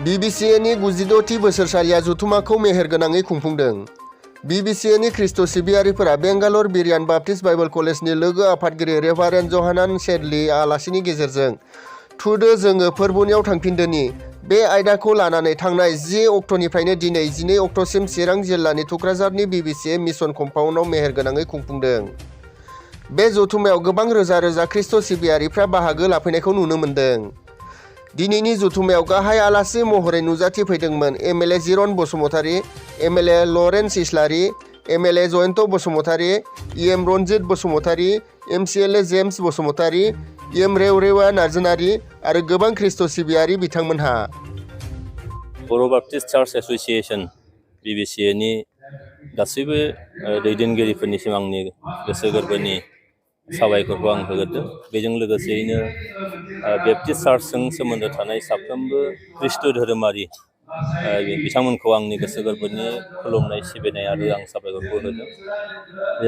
BBCनि 96थि बोसोरसालिया जथुम्माखौ मेहेरगोनाङै खुंफुंदों। BBCनि Christ' सिबियारिफोरा बेंगालर बिरियान Baptist Bible कलेजनि लोगो आफादगिरि रेभारेन्ड जहानान शेडली आलासिनि गेजेरजों थुदो जोङो फोरबोनियाव थांफिनदोनि बे आयदाखौ लानानै थांनाय 10 अक्ट'निफ्रायनो दिनै 12 अक्ट'सिम चिरां जिल्लानि थुक्राझारनि BBC मिसन कम्पाउन्डआव मेहेरगोनाङै खुंफुंदों। बे जथुम्मायाव गोबां रोजा रोजा ख्रिस्ट' सिबियारिफ्रा बाहागो लाफैनायखौ नुनो मोन्दों। दिनैनि जथुम्मायाव गाहाय आलासि महरै नुजाथिफैदोंमोन MLA Jiron Basumatary, MLA Lawrence Islary, MLA Jayanta Basumatary, EM Ranjit Basumatary, MCLA James Basumatary, EM रेवरेवा नार्जारी आरो गोबां ख्रिस्ट' सिबियारि बिथांमोनहा। बर' बाप्टिस्ट चार्च एस'सिएशन BBCनि गासैबो दैदेनगिरिफोरनिसिम आंनि गोसो गोरबोनि साबायखरखौ आं होग्रोदों। बेजों लोगोसेयैनो बेप्टिस्ट चार्चजों सोमोन्दो थानाय साफ्रोमबो ख्रिस्ट' धोरोमारि बिथांमोनखौ आंनि गोसो गोरबोनि खुलुमनाय सिबिनाय आरो आं साबायखरखौ होदों।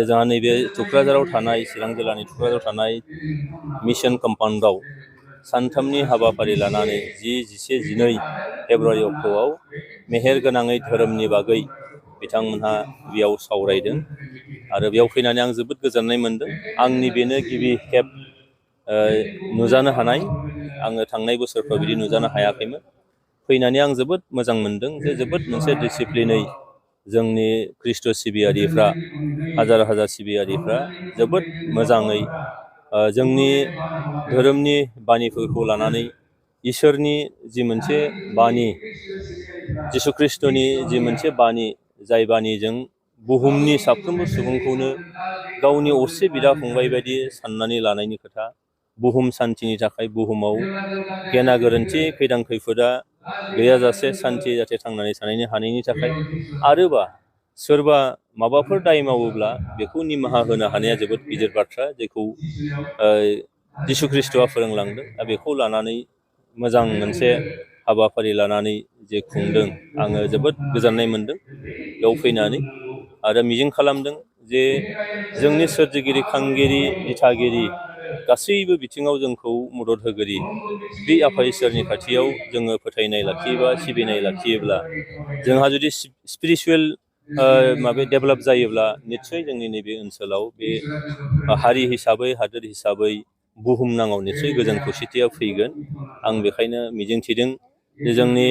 जोंहा नैबे थुक्राझाराव थानाय चिरां जिल्लानि थुक्राझाराव थानाय मिसन कम्पाउन्डआव सानथामनि हाबाफारि लानानै 10, 11, 12 फेब्रुवारि अक्ट'आव मेहेरगोनाङै धोरोमनि बागै बिथांमोनहा बेयाव सावरायदों आरो बेयाव फैनानै आं जोबोद गोजोननाय मोन्दों। आंनि बेनो गिबि खेब नुजानो हानाय। आङो थांनाय बोसोरफ्राव बिदि नुजानो हायाखैमोन। फैनानै आं जोबोद मोजां मोन्दों जे जोबोद मोनसे डिसिप्लिनै जोंनि ख्रिस्ट' सिबियारिफ्रा हाजार हाजार सिबियारिफ्रा जोबोद मोजाङै जोंनि धोरोमनि बानिफोरखौ लानानै इसोरनि जि मोनसे बानि जिसु ख्रिस्ट'नि जि मोनसे बानि जाय बानिजों बुहुमनि साफ्रोमबो सुबुंखौनो गावनि असे बिदा फंबाय बायदि साननानै लानायनि खोथा, बुहुम सान्तिनि थाखाय बुहुमाव गेना गोरोन्थि खैदां खैफोदा गैयाजासे सान्थि जाहाथे थांनानै थानायनि हानायनि थाखाय आरोबा सोरबा माबाफोर दाय मावोब्ला बेखौ निमाहा होनो हानाया जोबोद गिदिर बाथ्रा, जेखौ जिसु ख्रिस्ट'आ फोरोंलांदों। दा बेखौ लानानै मोजां मोनसे हाबाफारि लानानै जे खुंदों, आङो जोबोद गोजोननाय मोन्दों बेयाव फैनानै आरो मिजिं खालामदों जे जोंनि सोरजिगिरि, खांगिरि, दिथागिरि गासैबो बिथिङाव जोंखौ मदद होगिरि बे आफा इसोरनि खाथियाव जोङो फोथायनाय लाखियोबा सिबिनाय लाखियोब्ला जोंहा जुदि स्पिरिचुवेल डेभेलप जायोब्ला निस्सय जोंनि नैबे ओनसोलाव बे हारि हिसाबै, हादोर हिसाबै बुहुमनाङाव निस्सय गोजोन खौसेथिया फैगोन। आं बेखायनो मिजिंथिदों जे जोंनि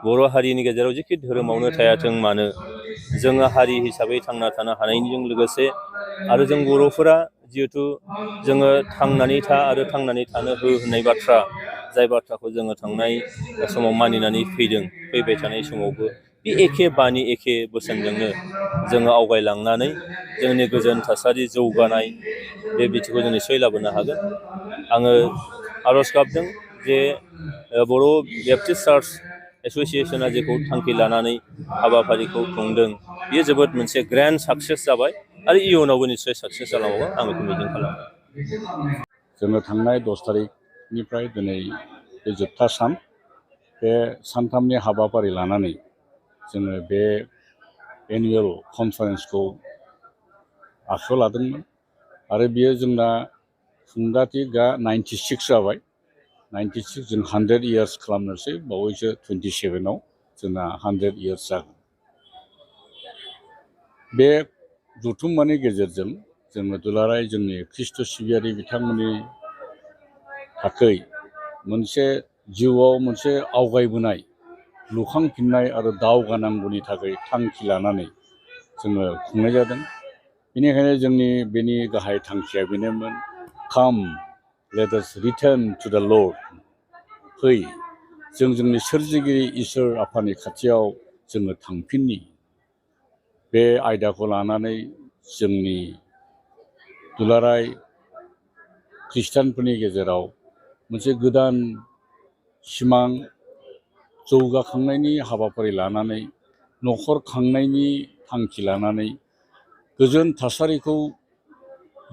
बर' हारिनि गेजेराव जिखि धोरोमावनो थायाथों मानो जोङो हारि हिसाबै थांना थानो हानायजों लोगोसे आरो जों बर'फोरा जिहेथु जोङो थांनानै था आरो थांनानै थानो हो होननाय बाथ्रा, जाय बाथ्राखौ जोङो थांनाय समाव मानिनानै फैदों, फैबाय थानाय समावबो बे एखे बानि एखे बोसोनजोंनो जोङो आवगायलांनानै जोंनि गोजोन थासारि जौगानाय बे बिथिंखौ जों निस्सय लाबोनो हागोन। आङो आर'ज गाबदों जे बर' बेप्टिस्ट चार्च एस'सिएशना जेखौ थांखि लानानै हाबाफारिखौ खुंदों, बेयो जोबोद मोनसे ग्रेन्ड साक्सेस जाबाय आरो इयुनावबो निस्सय साक्सेस जालांबावगोन, आं बेखौ मिजिं खालामो। जोङो थांनाय 10 तारिखनिफ्राय दिनै बे जोबथा सान, बे सानथामनि हाबाफारि लानानै जोङो बे एनुवेल कनफारेन्सखौ आखायाव लादोंमोन आरो बियो जोंना खुंगाथि 96 जाबाय। 96 जों 100 इयार्स खालामनोसै, बावैसो 27आव जोंना 100 इयार्स जागोन। बे जथुम्मानि गेजेरजों जोङो दुलाराय जोंनि ख्रिस्ट' सिबियारि बिथांमोननि थाखै मोनसे जिउआव मोनसे आवगायबोनाय, लुखांफिननाय आरो दावगानांगौनि थाखाय थांखि लानानै जोङो खुंनाय जादों। बेनिखायनो जोंनि बेनि गाहाय थांखिया बेनोमोन, काम लेट आस रिटार्न टु द लर्ड। फै जों जोंनि सोरजिगिरि इसोर आफानि खाथियाव जोङो थांफिननि। बे आयदाखौ लानानै जोंनि दुलाराय खृष्टानफोरनि गेजेराव मोनसे गोदान सिमां, जौगाखांनायनि हाबाफारि लानानै, न'खर खांनायनि थांखि लानानै, गोजोन थासारिखौ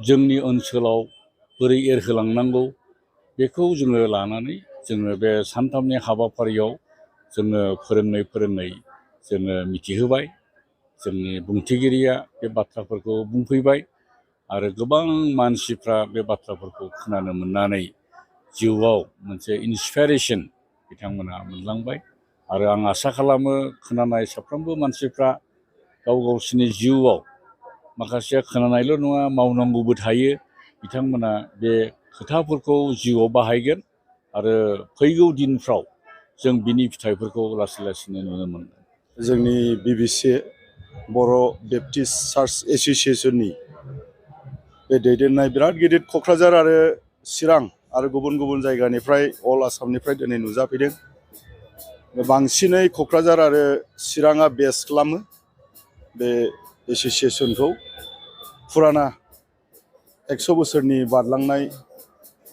जोंनि ओनसोलाव बोरै एरहोलांनांगौ बेखौ जोङो लानानै जोङो बे सानथामनि हाबाफारियाव जोङो फोरोङै जोङो मिथिहोबाय। जोंनि बुंथिगिरिया बे बाथ्राफोरखौ बुंफैबाय आरो गोबां मानसिफ्रा बे बाथ्राफोरखौ खोनानो मोननानै जिउआव मोनसे इन्सपिरेसन बिथांमोना मोनलांबाय आरो आं आसा खालामो खोनानाय साफ्रोमबो मानसिफ्रा गाव गावसिनि जिउआव माखासेया खोनानायल' नङा मावनांगौबो थायो बिथांमोना बे खोथाफोरखौ जिउआव बाहायगोन आरो फैगौ दिनफ्राव जों बिनि फिथाइफोरखौ लासै लासैनो नुनो मोनगोन। जोंनि BBC बर' बेप्टिस्ट चार्च एस'सिएशननि बे दैदेननाय बिराद गिदिर क'क्राझार आरो चिरां आरो गुबुन गुबुन जायगानिफ्राय अल आसामनिफ्राय दिनै नुजाफैदों। बांसिनै क'क्राझार आरो चिराङा बेस खालामो बे एस'सिएशनखौ। फुराना 100 बोसोरनि बारलांनाय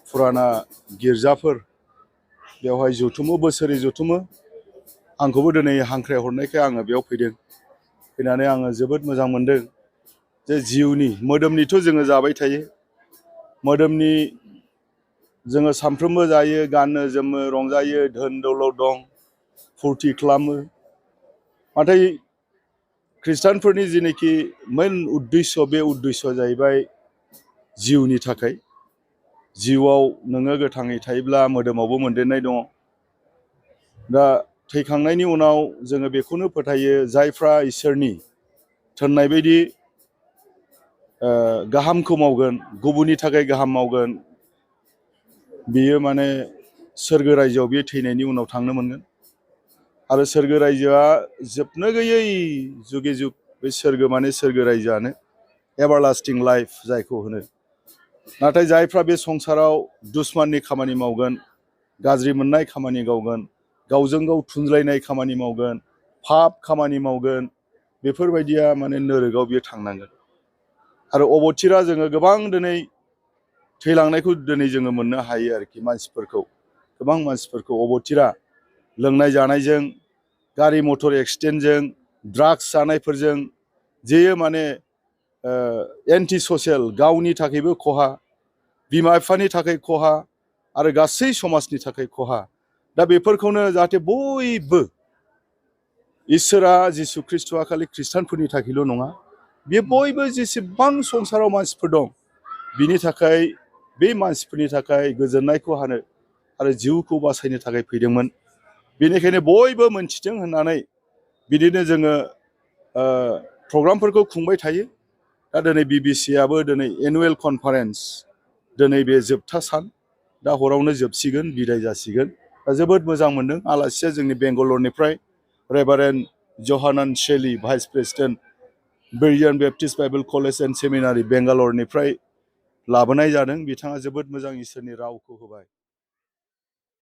फुराना गिर्जाफोर बेवहाय जथुमो, बोसोरै जथुमो। आंखौबो दिनै हांख्राय हरनायखाय आङो बेयाव फैदों। फैनानै आङो जोबोद मोजां मोनदों जे जिउनि मोदोमनिथ' जोङो जाबाय थायो, मोदोमनि जोङो सानफ्रोमबो जायो, गानो जोमो, रंजायो, धोन दौलत दं, फुरथि खालामो। नाथाय ख्रिस्टानफोरनि जिनोखि मेन उद्देश्य बे उद्देश्यआ जाहैबाय जिउनि थाखाय। जिउआव नोङो गोथाङै थायोब्ला मोदोमावबो मोनदेरनाय दङ। दा थैखांनायनि उनाव जोङो बेखौनो फोथायो जायफ्रा इसोरनि थिननाय बायदि गाहामखौ मावगोन, गुबुननि थाखाय गाहाम मावगोन, बियो माने सोरगो रायजोआव बे थैनायनि उनाव थांनो मोनगोन। आरो सोरगो रायजोआ जोबनो गैयै जुगे जुग बे सोरगो माने सोरगो रायजोआनो एभारलास्टिं लाइफ जायखौ होनो। नाथाय जायफ्रा बे संसाराव दुश्मननि खामानि मावगोन, गाज्रि मोननाय खामानि मावगोन, गावजों गाव थुनज्लायनाय खामानि मावगोन, पाप खामानि मावगोन, बेफोरबायदिया माने नोरगआव बियो थांनांगोन। आरो अबथिरा जोङो गोबां दिनै थैलांनायखौ दिनै जोङो मोननो हायो आरोखि मानसिफोरखौ, गोबां मानसिफोरखौ अबथिरा लोंनाय जानायजों, गारि मटर एक्सिडेन्टजों, ड्राग्स जानायफोरजों, जेयो माने एन्टि ससियेल, गावनि थाखायबो खहा, बिमा बिफानि थाखाय खहा आरो गासै समाजनि थाखाय खहा। दा बेफोरखौनो जाहाथे बयबो, इसोरा जिसु ख्रिस्ट'आ खालि ख्रिस्टानफोरनि थाखायल' नङा, बे बयबो जेसेबां संसाराव मानसिफोर दं बिनि थाखाय, बे मानसिफोरनि थाखाय गोजोननायखौ हानो आरो जिउखौ बासायनो थाखाय फैदोंमोन। बेनिखायनो बयबो मोनथिथों होननानै बिदिनो जोङो प्रग्रामफोरखौ खुंबाय थायो। दा दिनै BBCआबो दिनै एनुवेल कनफारेन्स, दिनै बे जोबथा सान, दा हरावनो जोबसिगोन, बिदाय जासिगोन। दा जोबोद मोजां मोनदों। आलासिया जोंनि बेंगालरनिफ्राय reverend Jahanan Sheli, vice president Berean Baptist Bible college and seminary बेंगालरनिफ्राय लाबोनाय जादों। बिथाङा जोबोद मोजां इसोरनि रावखौ होबाय।